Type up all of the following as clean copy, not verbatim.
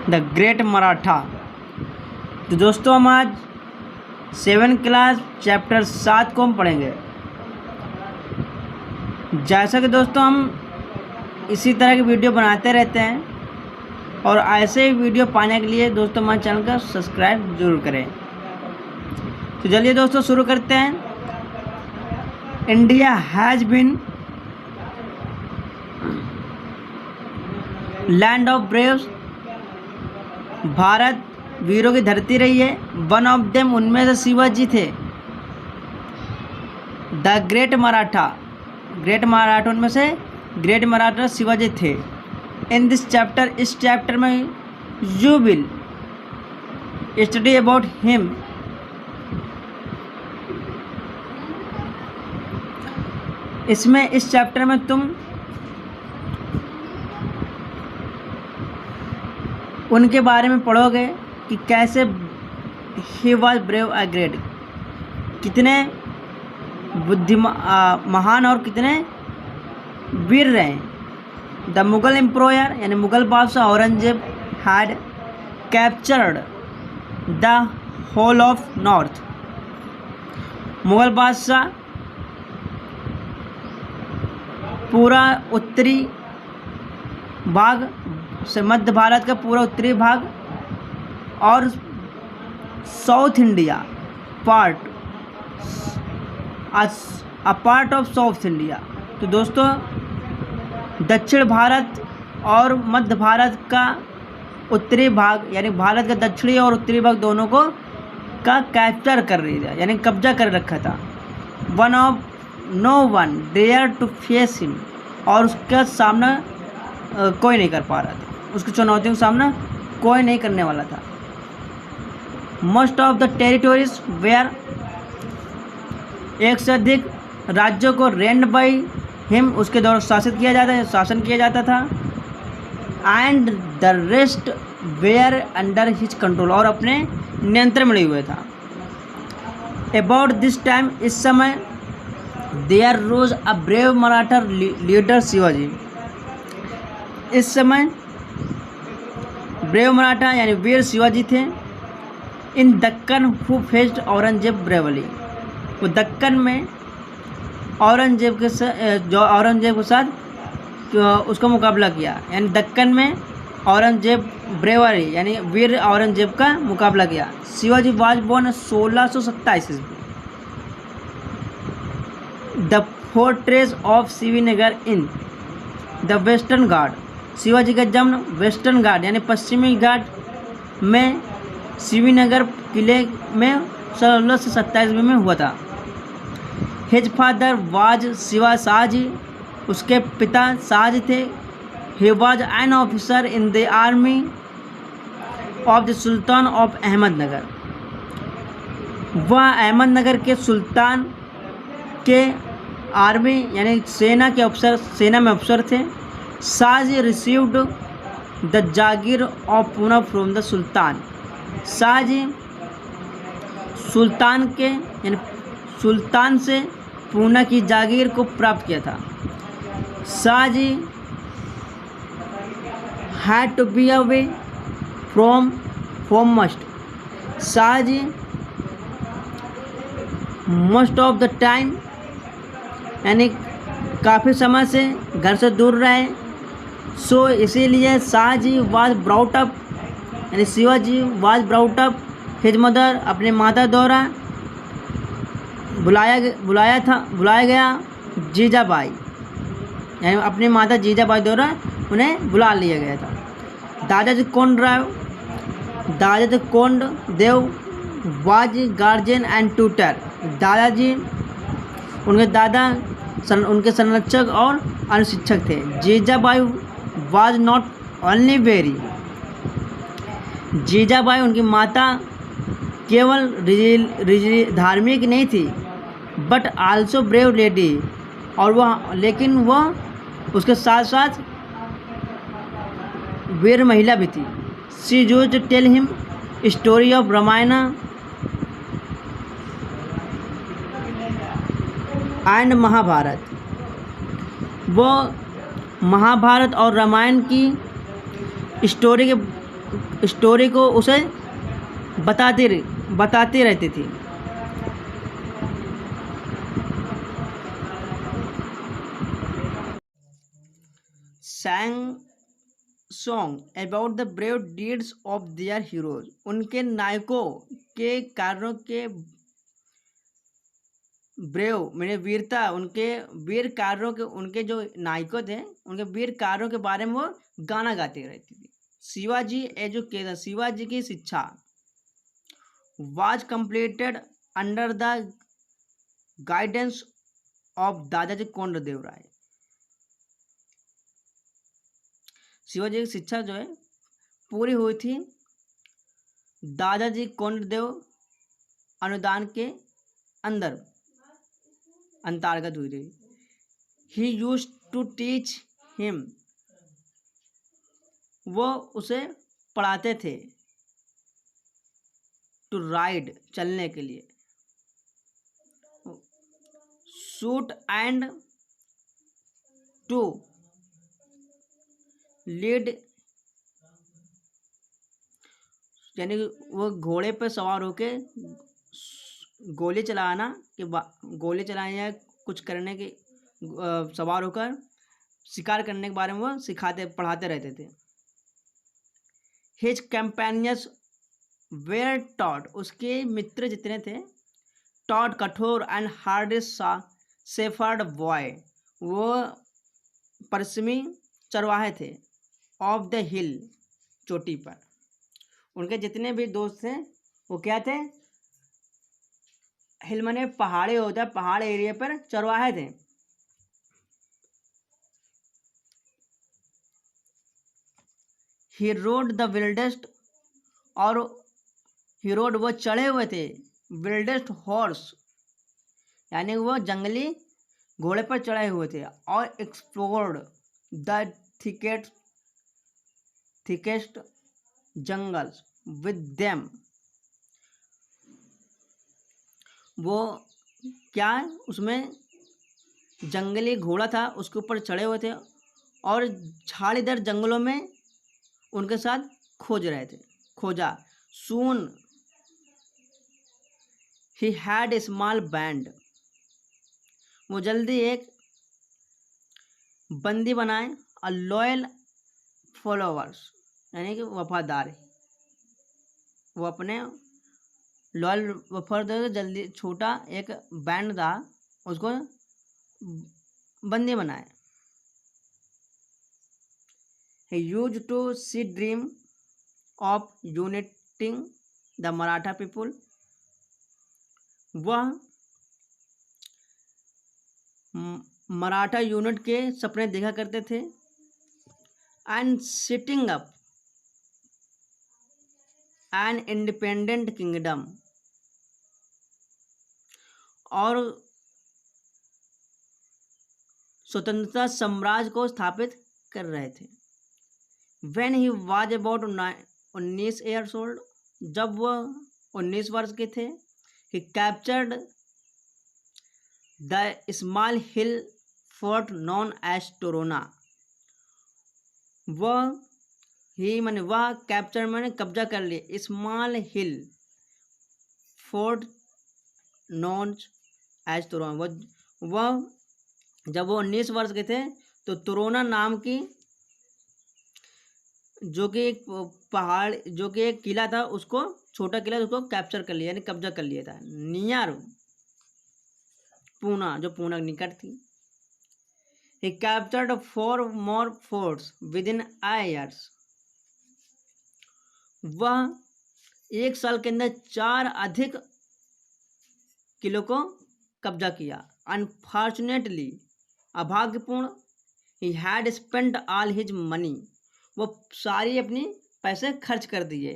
The great Maratha. तो दोस्तों हम आज 7 क्लास चैप्टर 7 को हम पढ़ेंगे। जैसा कि दोस्तों हम इसी तरह की वीडियो बनाते रहते हैं और ऐसे ही वीडियो पाने के लिए दोस्तों हमारे चैनल का सब्सक्राइब जरूर करें। तो चलिए दोस्तों शुरू करते हैं। India has been land of Braves, Bharat वीरों की धरती रही है। वन ऑफ देम, उनमें से शिवाजी थे। The great Maratha, great Maratha उनमें से ग्रेट मराठा शिवाजी थे। इन दिस चैप्टर, इस चैप्टर में you will study about him. इसमें इस चैप्टर में तुम उनके बारे में पढ़ोगे कि कैसे he was brave a great, कितने महान और कितने वीर रहे। द मुग़ल एम्प्रोयर यानी मुग़ल बादशाह Aurangzeb had captured the whole of north. Mughal बादशाह पूरा उत्तरी भाग से, मध्य भारत का पूरा उत्तरी भाग और south India part, a part of south India. तो दोस्तों दक्षिण भारत और मध्य भारत का उत्तरी भाग यानी भारत का दक्षिणी और उत्तरी भाग दोनों को का कैप्चर कर रही थी, यानी कब्जा कर रखा था। One of no one dare to face him, और उसका सामना कोई नहीं कर पा रहा था, उसकी चुनौतियों का सामना कोई नहीं करने वाला था। Most of the territories where, एक से अधिक राज्यों को रेंड बाई हिम, उसके द्वारा शासन किया जाता था। And the rest were under his control, और अपने नियंत्रण में हुए था। अबाउट दिस टाइम, इस समय there rose a brave Maratha leader Shivaji. इस समय ब्रेव मराठा यानी वीर शिवाजी थे। In Deccan who faced Aurangzeb bravely, वो दक्कन में औरंगजेब के साथ उसका मुकाबला किया, यानी दक्कन में औरंगजेब ब्रेवरी यानी वीर औरंगजेब का मुकाबला किया। शिवाजी वाज बोर्न 1627 ईस्वी। The fortress of Srinagar in the western ghat, Shivaji का जन्म वेस्टर्न घाट यानी पश्चिमी घाट में श्रीनगर किले में 1627 में हुआ था। His father was Shiva Shahji, उसके पिता शाहजी थे। He was an officer in the army of the sultan of Ahmednagar, वह अहमदनगर के सुल्तान के आर्मी यानी सेना में अफसर थे। Shahji received the jagir of Poona from the sultan, Shahji सुल्तान के यानी सुल्तान से पूना की जागीर को प्राप्त किया था। Shahji had to be away from home must, Shahji most of the time यानी काफ़ी समय से घर से दूर रहे। सो इसीलिए शाहजी वाज ब्राउट अप यानी Shivaji was brought up his mother, अपने माता द्वारा बुलाया गया जीजाबाई, यानी अपनी माता जीजाबाई द्वारा उन्हें बुला लिया गया था। दादाजी कोंड देव वाज गार्जियन एंड ट्यूटर, दादाजी उनके दादा उनके संरक्षक और अनुशिक्षक थे। Jijabai was not only very, Jijabai उनकी माता केवल धार्मिक नहीं थी बट आल्सो ब्रेव लेडी, और वह उसके साथ साथ वीर महिला भी थी। She used to tell him story of Ramayana and Mahabharata, वो महाभारत और रामायण की स्टोरी के स्टोरी को उसे बताती रहती थी। sang song about the brave deeds of their heroes, उनके नायकों के कार्यों के ब्रेव मैंने वीरता, उनके वीर कार्यों के, उनके जो नायकों थे उनके वीर कार्यों के बारे में वो गाना गाती रहती थी। शिवाजी एजुकेशन, शिवाजी की शिक्षा was completed under the guidance of दादाजी कोंडदेव राय। शिवाजी की शिक्षा जो है पूरी हुई थी दादाजी कोंडदेव अनुदान के अंतर्गत हुई थी। ही यूज टू टीच हिम, वो उसे पढ़ाते थे, टू राइड, चलने के लिए, शूट एंड टू लीड, यानी वो घोड़े पर सवार होके गोली चलाना गोली चलाने या कुछ करने के सवार होकर शिकार करने के बारे में वो पढ़ाते रहते थे। हिज कंपेनियंस वेर टॉट, उसके मित्र जितने थे, टॉट कठोर एंड हार्डेस्ट शेफर्ड बॉय, वो परिश्रमी चरवाहे थे, ऑफ द हिल, चोटी पर। उनके जितने भी दोस्त थे वो क्या थे, हिल माने पहाड़ी होता है, पहाड़ एरिया पर चरवाहे थे। ही रोड द विल्डेस्ट, और ही रोड, वो चढ़े हुए थे, विल्डेस्ट हॉर्स, यानी वो जंगली घोड़े पर चढ़े हुए थे, और explored the thickest jungles with them, वो क्या उसमें जंगली घोड़ा था उसके ऊपर चढ़े हुए थे और झाड़ीदार जंगलों में उनके साथ खोजा। Soon he had a small band, वो जल्दी एक बंदी बनाए, अ लॉयल फॉलोवर्स, यानी कि वफादार, वो अपने लॉयल वफादार जल्दी छोटा एक बैंड था उसको बंदी बनाए। He use to see dream of uniting the Maratha people, वह मराठा यूनिट के सपने देखा करते थे। And setting up an independent kingdom, और स्वतंत्रता साम्राज्य को स्थापित कर रहे थे। When he was about 19 years old, जब वह 19 वर्ष के थे, he captured the small hill fort known as Torona, वह कैप्चर मैंने कब्जा कर लिया, small hill fort known as तोरोना, वह जब वो 19 वर्ष के थे तो तोरोना नाम की जो कि एक पहाड़, जो कि एक किला था, उसको छोटा किला, उसको कैप्चर कर लिया, यानी कब्जा कर लिया था, नियर पूना, जो पूना निकट थी। ही captured 4 more forts within a years, वह एक साल के अंदर 4 अधिक किलो को कब्जा किया। अनफॉर्चुनेटली, अभाग्यपूर्ण, he had spent all his money, वो सारी अपनी पैसे खर्च कर दिए।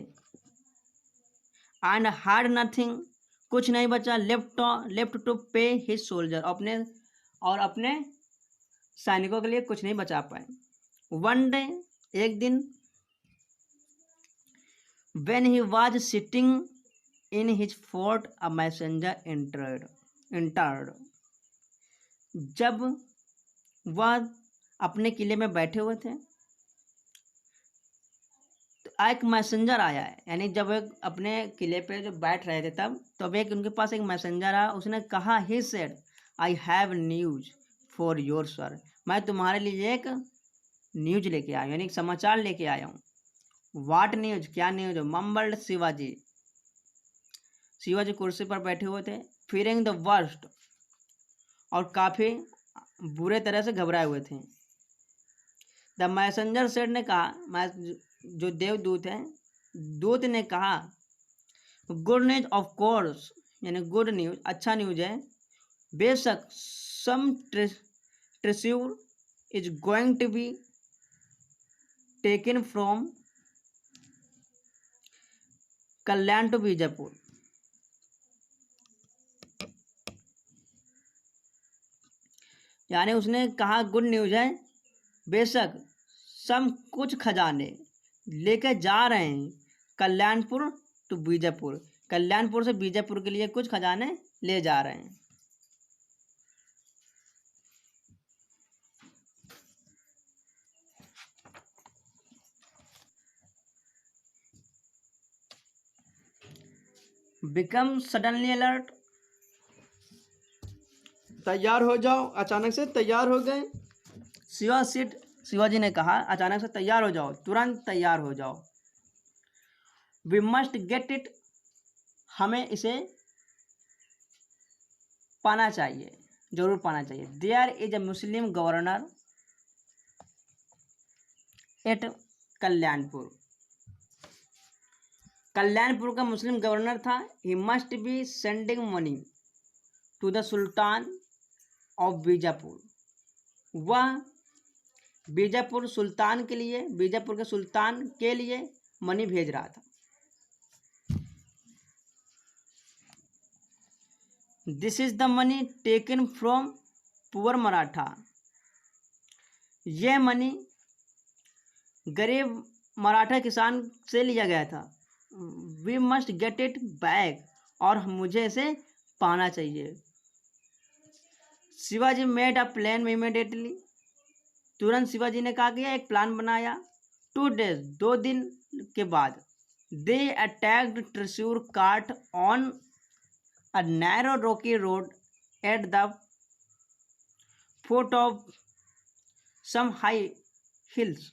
एंड हैड नथिंग, कुछ नहीं बचा, लेफ्ट टू पे हिज सोल्जर, अपने सैनिकों के लिए कुछ नहीं बचा पाए। वन डे, एक दिन, when he was sitting in his fort, a messenger entered, जब वह अपने किले में बैठे हुए थे एक मैसेंजर आया है, यानी जब एक अपने किले पे जो बैठ रहे थे तब एक उनके पास एक मैसेंजर आया, उसने कहा he said I have news for your sir, मैं तुम्हारे लिए एक न्यूज लेके आया हूँ, यानी एक समाचार लेके आया हूँ। वाट न्यूज, क्या न्यूज? मम्बल्ड शिवाजी, शिवाजी कुर्सी पर बैठे हुए थे, फीयरिंग द वर्स्ट, और काफ़ी बुरे तरह से घबराए हुए थे। द मैसेंजर सेड ने कहा, जो देवदूत है, दूत ने कहा, गुड न्यूज ऑफ कोर्स, यानी गुड न्यूज, अच्छा न्यूज है, बेशक, some treasure is going to be taken from Kalyan to Bijapur, यानी उसने कहा गुड न्यूज है, बेशक सम कुछ खजाने लेके जा रहे हैं कल्याणपुर टू बीजापुर, कल्याणपुर से बीजापुर के लिए कुछ खजाने ले जा रहे हैं। बिकम सडनली अलर्ट, तैयार हो जाओ, अचानक से तैयार हो गए। शिवाजी ने कहा, अचानक से तैयार हो जाओ, तुरंत तैयार हो जाओ। वी मस्ट गेट इट, हमें इसे पाना चाहिए, जरूर पाना चाहिए। There is a Muslim governor at Kalyanpur, Kalyanpur का मुस्लिम गवर्नर था। He must be sending money to the sultan of Bijapur, वह बीजापुर सुल्तान के लिए, बीजापुर के सुल्तान के लिए मनी भेज रहा था। This is the money taken from poor Maratha, यह मनी गरीब मराठा किसान से लिया गया था। We must get it back, और मुझे इसे पाना चाहिए। Shivaji made a plan immediately, तुरंत शिवाजी ने कहा गया, एक प्लान बनाया। 2 days, 2 दिन के बाद, they attacked treasure cart on a narrow rocky road at the foot of some high hills,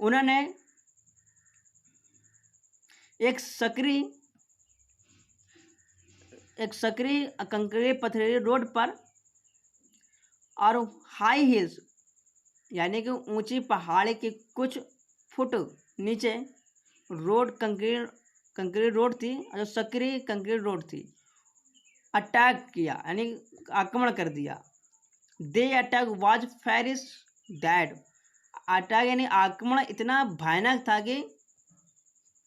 उन्होंने एक सकरी कंकरी पथरीली रोड पर और हाई हिल्स, यानी कि ऊंची पहाड़ी के कुछ फुट नीचे रोड, कंक्रीट रोड थी, जो सकरी कंक्रीट रोड थी, अटैक किया, यानी आक्रमण कर दिया। They attack was fierce that, अटैक यानी आक्रमण इतना भयानक था कि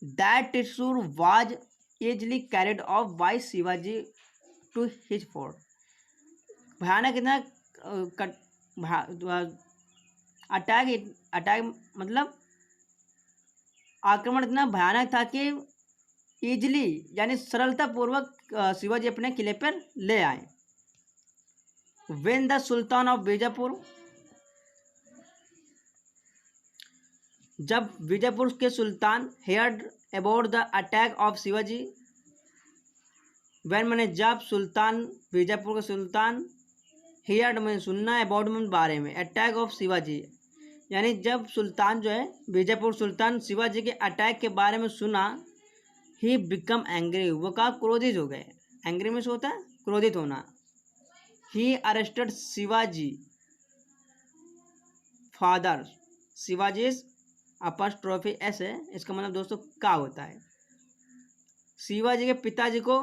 that treasure was easily carried off by Shivaji to his fort, भयानक इतना अटैक मतलब आक्रमण इतना भयानक था कि इजली, यानी सरलतापूर्वक शिवाजी अपने किले पर ले आए। When the Sultan of Bijapur, जब बीजापुर के सुल्तान heard about the attack of Shivaji, when मैंने जब सुल्तान, बीजापुर के सुल्तान, heard मैंने सुनना, about में बारे में, अटैक ऑफ शिवाजी, यानी जब सुल्तान जो है बीजापुर सुल्तान शिवाजी के अटैक के बारे में सुना, ही बिकम एंग्री, वो का क्रोधित हो गए। एंग्री में होता है क्रोधित होना। ही arrested Shivaji father, Shivaji apostrophe S है, इसका मतलब दोस्तों का होता है, शिवाजी के पिताजी को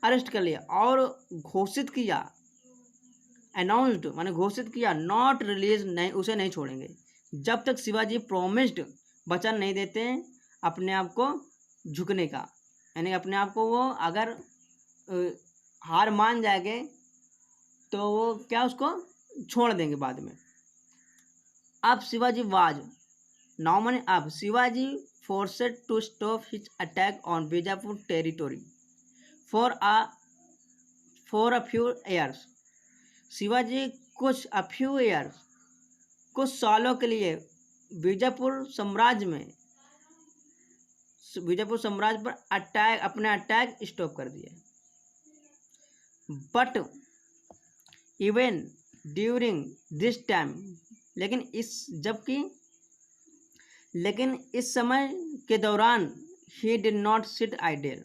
अरेस्ट कर लिया और घोषित किया, अनाउंस्ड माने घोषित किया, नॉट रिलीज, नहीं, उसे नहीं छोड़ेंगे जब तक शिवाजी प्रोमिस्ड, वचन नहीं देते हैं अपने आप को झुकने का, यानी अपने आप को वो अगर हार मान जाएंगे तो वो क्या उसको छोड़ देंगे बाद में। अब शिवाजी वाज, नाउ माने अब, Shivaji forced to stop his attack on Bijapur territory for a few years, Shivaji कुछ सालों के लिए बीजापुर साम्राज्य पर अपने अटैक स्टॉप कर दिया। But even during this time, लेकिन इस समय के दौरान he did not sit idle,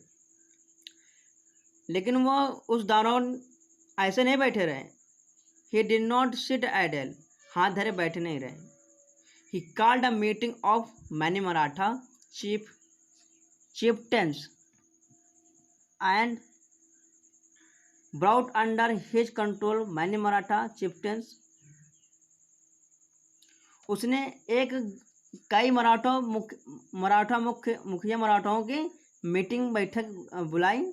लेकिन वो उस दौरान ऐसे नहीं बैठे रहे। He did not sit idle, हाथ धरे बैठे नहीं रहे। He called a meeting of many Maratha chieftains and brought under his control many Maratha chieftains। उसने कई मुखिया मराठाओं की बैठक बुलाई।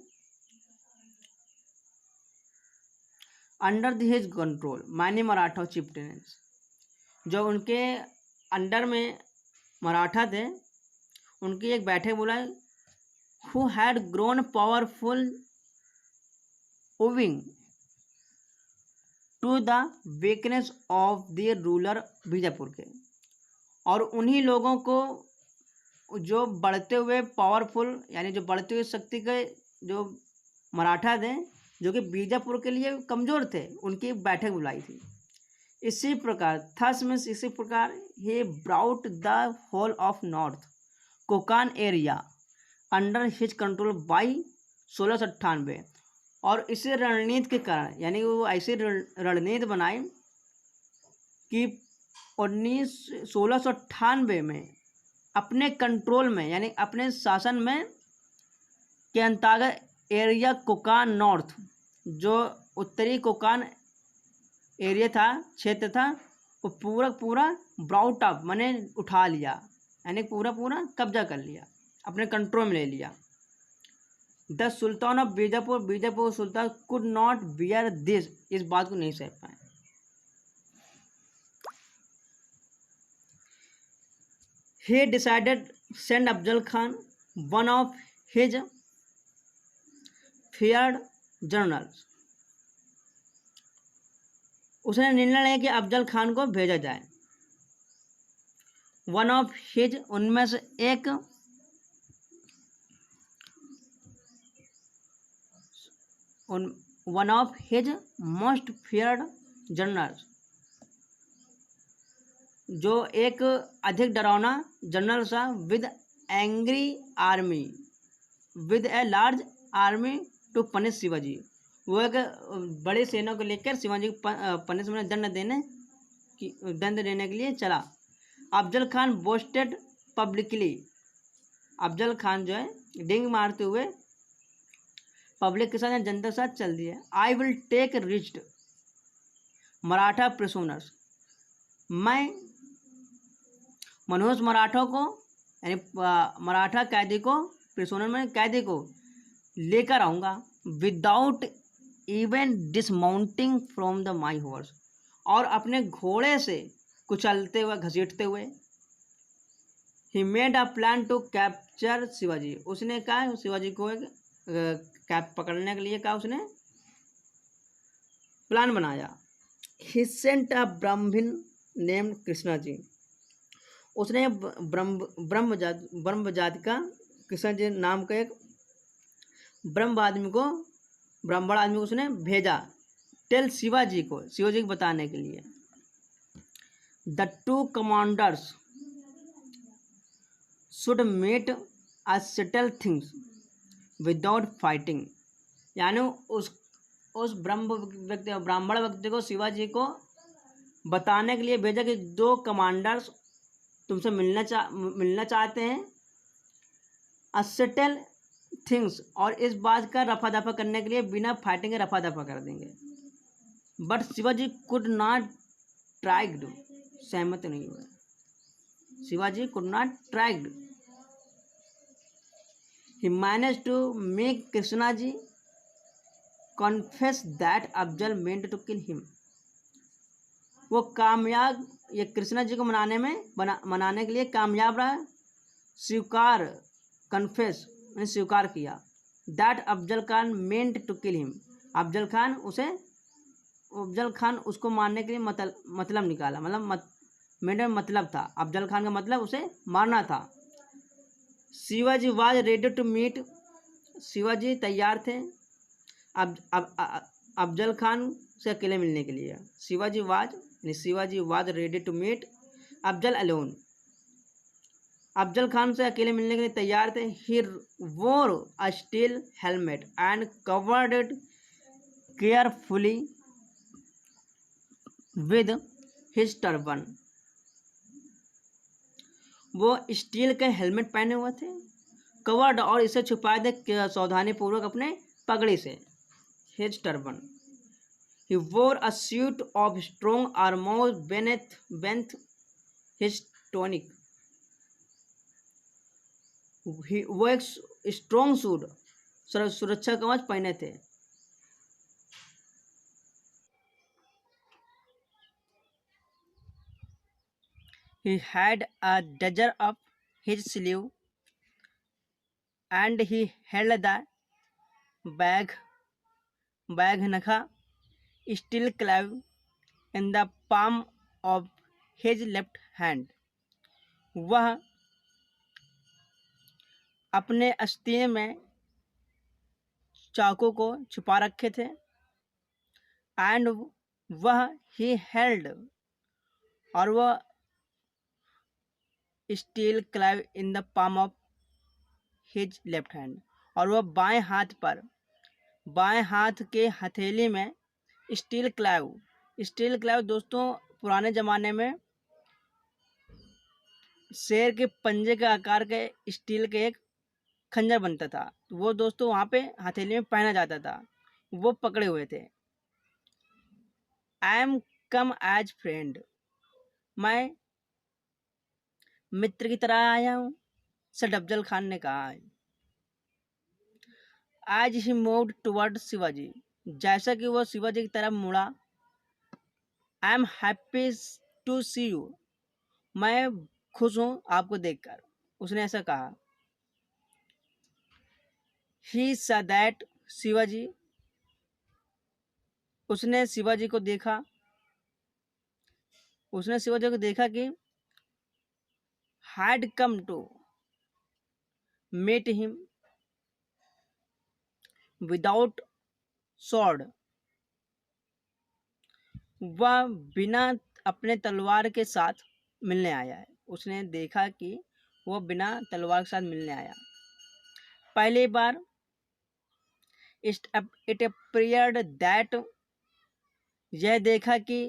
Under his control many Maratha chieftains, जो उनके अंडर में मराठा थे, उनकी एक बैठक बुलाई। Who had grown powerful owing to the weakness of the ruler Bijapur के, और उन्हीं लोगों को जो बढ़ते हुए पावरफुल यानी जो बढ़ते हुए शक्ति के जो मराठा थे, जो कि बीजापुर के लिए कमज़ोर थे, उनकी बैठक बुलाई थी। इसी प्रकार he brought the whole of north Konkan area under his control by 1698। और इसी रणनीति के कारण, यानी वो ऐसी रणनीति बनाई कि 1698 में अपने कंट्रोल में, यानी अपने शासन में के अंतर्गत एरिया कोकान नॉर्थ, जो उत्तरी कोकान एरिया था, क्षेत्र था, वो पूरा ब्राउट अप मैंने उठा लिया, यानी पूरा कब्जा कर लिया, अपने कंट्रोल में ले लिया। The sultan of Bijapur Sultan could not bear this, इस बात को नहीं सह पाए। He decided send Afzal Khan, one of his feared generals। उसने निर्णय लिया कि अफजल खान को भेजा जाए। वन ऑफ हिज, उनमें से एक, one of his most feared generals, जो एक अधिक डरावना जनरल था, with angry army, with a large army to punish Shivaji. वो एक बड़ी सेना को लेकर शिवाजी को पनिशमेंट दंड देने के लिए चला। अफजल खान बोस्टेड पब्लिकली, अफजल खान जो है डिंग मारते हुए पब्लिक के साथ, जनता के साथ चल दिया। I will take reached Maratha prisoners, मैं मनोज मराठा को, यानी मराठा कैदी को, प्रिजनर में कैदी को लेकर आऊँगा, without even dismounting from the my horse, और अपने घोड़े से कुचलते हुए, घसीटते हुए। He made a plan to capture Shivaji, उसने कहा शिवाजी को कैप पकड़ने के लिए कहा, उसने प्लान बनाया। ही सेंट अ ब्राह्मण नेम कृष्णा जी, उसने ब्रह्म जाति का कृष्ण जी नाम का एक ब्राह्मण आदमी को उसने भेजा। टेल शिवाजी को बताने के लिए। The two commanders should meet a settle things without fighting, यानी उस ब्राह्मण व्यक्ति को शिवाजी को बताने के लिए भेजा कि दो कमांडर्स तुमसे मिलना चाहते हैं, असेटल थिंग्स, और इस बात का रफा दफा करने के लिए बिना फाइटिंग के रफा दफा कर देंगे। But Shivaji could not tried, सहमत नहीं हुआ। Shivaji could not tried. He manage to make Krishna ji confess that Afzal meant to kill him. वो कामयाब, ये कृष्णा जी को मनाने के लिए कामयाब रहा। स्वीकार किया that Afzal Khan meant to kill him, Afzal Khan उसको मारने के लिए मतलब निकाला, मेंट में मतलब था, अफजल खान का मतलब उसे मारना था। Shivaji was ready to meet, Shivaji तैयार थे अफजल खान से अकेले मिलने के लिए। Shivaji was ready to meet Afzal alone, Afzal Khan से अकेले मिलने के लिए तैयार थे। He wore a steel helmet and covered it carefully with his turban, वो स्टील के हेलमेट पहने हुए थे, कवर्ड और इसे छुपाए थे सावधानी पूर्वक अपने पगड़ी से, his turban. He wore a suit of strong armor beneath his tunic. वो एक स्ट्रॉन्ग सूट सुरक्षा कवच पहने थे। He had a dagger up his sleeve and he held the Baghnakha steel clave in the palm of his left hand. वह अपने अस्तीन में चाकू को छुपा रखे थे। एंड वह ही हेल्ड, और वह steel Clive in the palm of his left hand, और वह बाएं हाथ के हथेली में स्टील क्लाइव दोस्तों पुराने ज़माने में शेर के पंजे के आकार के स्टील के एक खंजर बनता था, तो वो दोस्तों वहाँ पे हथेली में पहना जाता था, वो पकड़े हुए थे। I am come as friend, मैं मित्र की तरह आया हूँ, सर अफजल खान ने कहा। आज ही मूव्ड टुवर्ड शिवाजी, जैसा कि वो शिवाजी की तरफ मुड़ा। I am happy to see you, मैं खुश हूँ आपको देखकर, उसने ऐसा कहा। ही सा दैट शिवाजी, उसने शिवाजी को देखा कि had come to meet him without sword, वह बिना अपने तलवार के साथ मिलने आया है। उसने देखा कि वह बिना तलवार के साथ मिलने आया। पहली बार it appeared that, यह देखा कि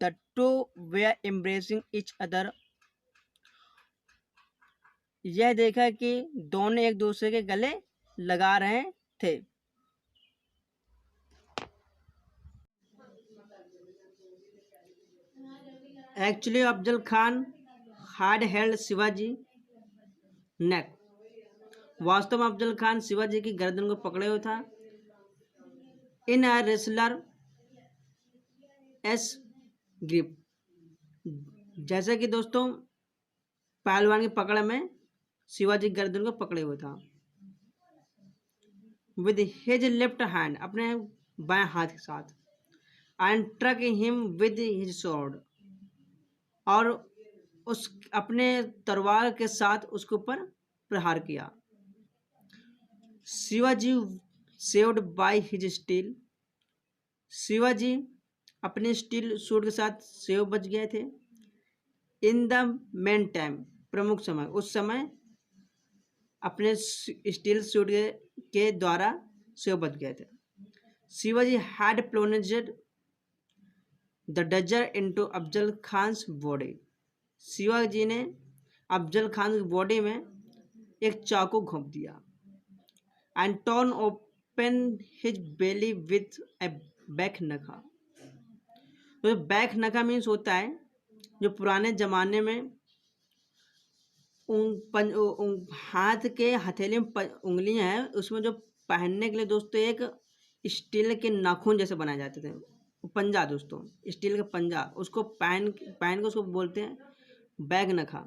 the two were embracing each other, यह देखा कि दोनों एक दूसरे के गले लगा रहे थे। Actually Afzal Khan had held Shivaji neck, वास्तव में अफजल खान शिवाजी की गर्दन को पकड़े हुए था। इन अ रेसलर एस ग्रिप, जैसे कि दोस्तों पहलवान की पकड़ में शिवाजी गर्दन को पकड़े हुए था। विद हिज लेफ्ट हैंड, अपने बाएं हाथ के साथ। And truck him with his sword, और उस अपने तलवार के साथ उसके ऊपर प्रहार किया। Shivaji saved by his steel, Shivaji अपने स्टील सूट के साथ सेव बच गए थे। इन द मेन टाइम, प्रमुख समय, उस समय अपने स्टील सूट के द्वारा सेव बच गए थे। Shivaji had plunged the dagger into Afzal Khan's body, Shivaji ने अफजल खान की बॉडी में एक चाकू घोंप दिया। And torn open his belly with a baghnakh, तो बैकनखा मीन्स होता है जो पुराने ज़माने में हाथ के हथेली में उंगलियां हैं, उसमें जो पहनने के लिए दोस्तों एक स्टील के नाखून जैसे बनाए जाते थे, पंजा दोस्तों, स्टील का पंजा, उसको पहन के उसको बोलते हैं बैकनखा।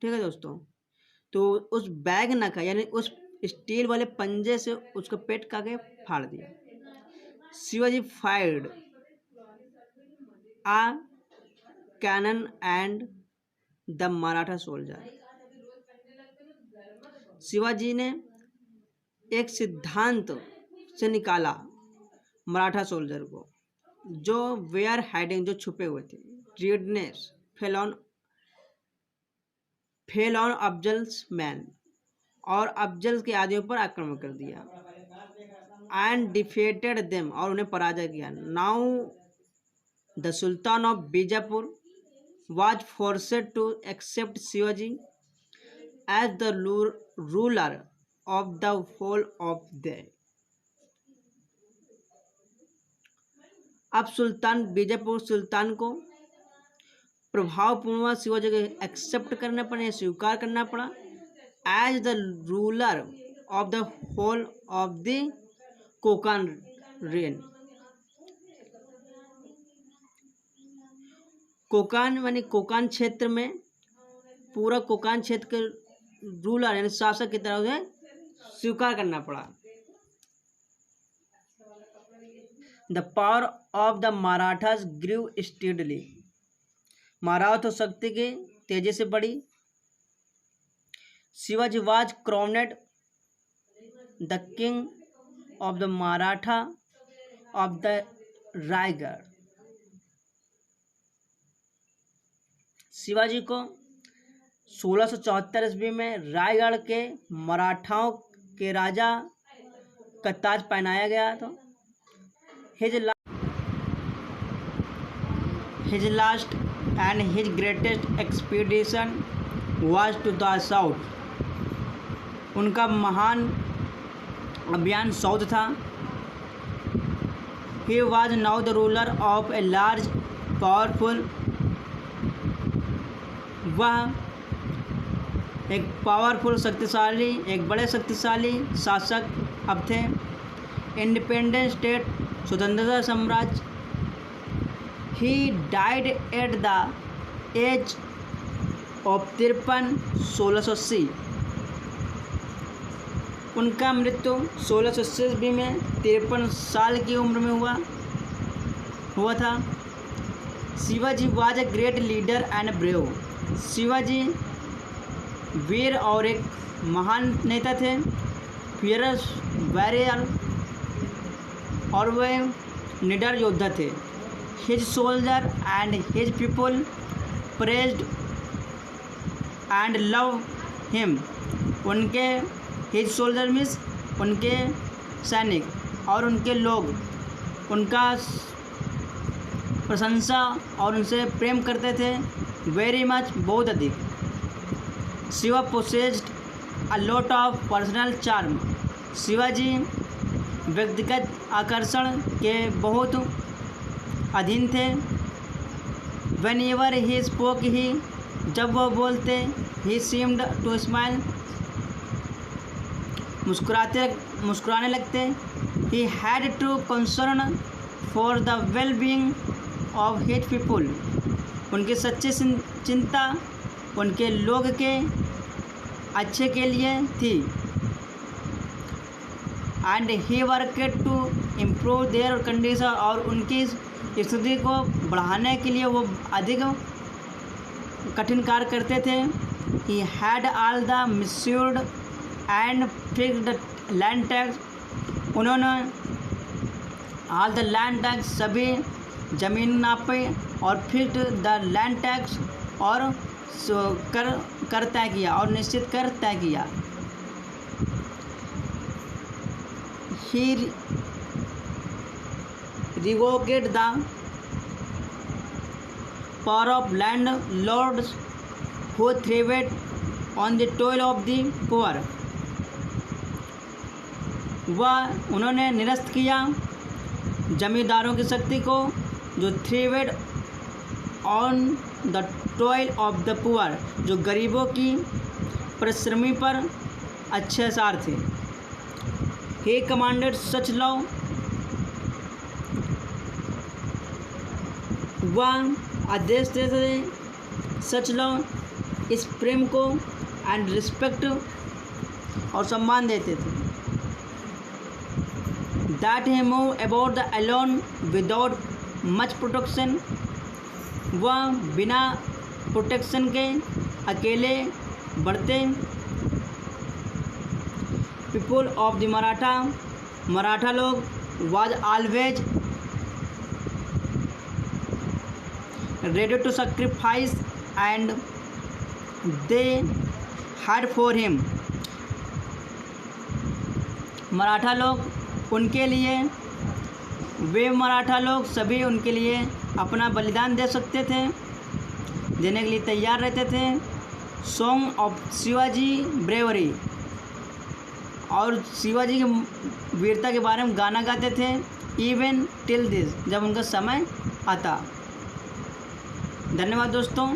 ठीक है दोस्तों, तो उस बैकनखा यानी उस स्टील वाले पंजे से उसको पेट का के फाड़ दिया। Shivaji fired a cannon and the Maratha soldier. Shivaji ने एक सिद्धांत से निकाला मराठा सोल्जर को, जो वेयर हाइडिंग, जो छुपे हुए थे। रेडनेस फेल ऑन अफजल्स मैन, और अफजल के आदियों पर आक्रमण कर दिया। एंड डिफेटेड देम, और उन्हें पराजय किया। Now the sultan of Bijapur was forced to accept Shivaji as the ruler of the whole of the। अब सुल्तान बीजापुर सुल्तान को प्रभावपूर्ण शिवाजी को एक्सेप्ट करना पड़ा, स्वीकार करना पड़ा as the ruler of the whole of the Konkan rain. Konkan यानी कोकान क्षेत्र में, पूरा कोकान क्षेत्र के रूलर यानी शासक की तरह से स्वीकार करना पड़ा। The power of the Marathas grew steadily, Maratha शक्ति की तेजी से बढ़ी। Shivaji was crowned the king of the Maratha of the Raigad. Shivaji को 1674 ईस्वी में रायगढ़ के मराठाओं के राजा का ताज पहनाया गया था। His last and his greatest expedition was to the south. उनका महान अभियान साउथ था। He was now the ruler of a large powerful, वह एक पावरफुल शक्तिशाली, एक बड़े शक्तिशाली शासक अब थे। इंडिपेंडेंट स्टेट, स्वतंत्रता साम्राज्य। He died at the age of 53, 1680। उनका मृत्यु 1680 ईस्वी में 53 साल की उम्र में हुआ था। Shivaji was a great leader and brave. Shivaji वीर और एक महान नेता थे। फियरस वॉरियर, और वे निडर योद्धा थे। His soldier and his people praised and love him. उनके हिज सोल्जर मीन्स उनके सैनिक और उनके लोग उनका प्रशंसा और उनसे प्रेम करते थे। वेरी मच, बहुत अधिक। Shiva possessed a lot of personal charm. Shivaji व्यक्तिगत आकर्षण के बहुत अधीन थे। Whenever he spoke, he जब वो बोलते, ही सीम्ड टू स्माइल, मुस्कुराने लगते। He had to concern for the well being of his people. उनकी सच्ची चिंता उनके लोग के अच्छे के लिए थी। And he worked to improve their condition, और उनकी स्थिति को बढ़ाने के लिए वो अधिक कठिन कार्य करते थे। He had all the measured and fixed land tax. उन्होंने ऑल द लैंड टैक्स, सभी जमीन नापे, और फिक्स्ड द लैंड टैक्स, और कर तय किया और निश्चित कर तय किया। He revoked the power of landlords who thrived on the toil of the poor. वह उन्होंने निरस्त किया जमींदारों की शक्ति को, जो thrived on the toil of the poor, जो गरीबों की परिश्रमी पर अच्छे सार थे। ही कमांडेड सच लव, वह आदेश देते थे सच लव, इस प्रेम को, एंड रिस्पेक्ट, और सम्मान देते थे। That he move about the alone without much protection, वह बिना प्रोटेक्शन के अकेले बढ़ते। पीपल ऑफ द मराठा लोग was always ready to sacrifice and they had for him. Maratha लोग उनके लिए, वे मराठा लोग सभी उनके लिए अपना बलिदान दे सकते थे, देने के लिए तैयार रहते थे। सॉन्ग ऑफ शिवाजी ब्रेवरी, और शिवाजी की वीरता के बारे में गाना गाते थे। इवन टिल दिस, जब उनका समय आता। धन्यवाद दोस्तों।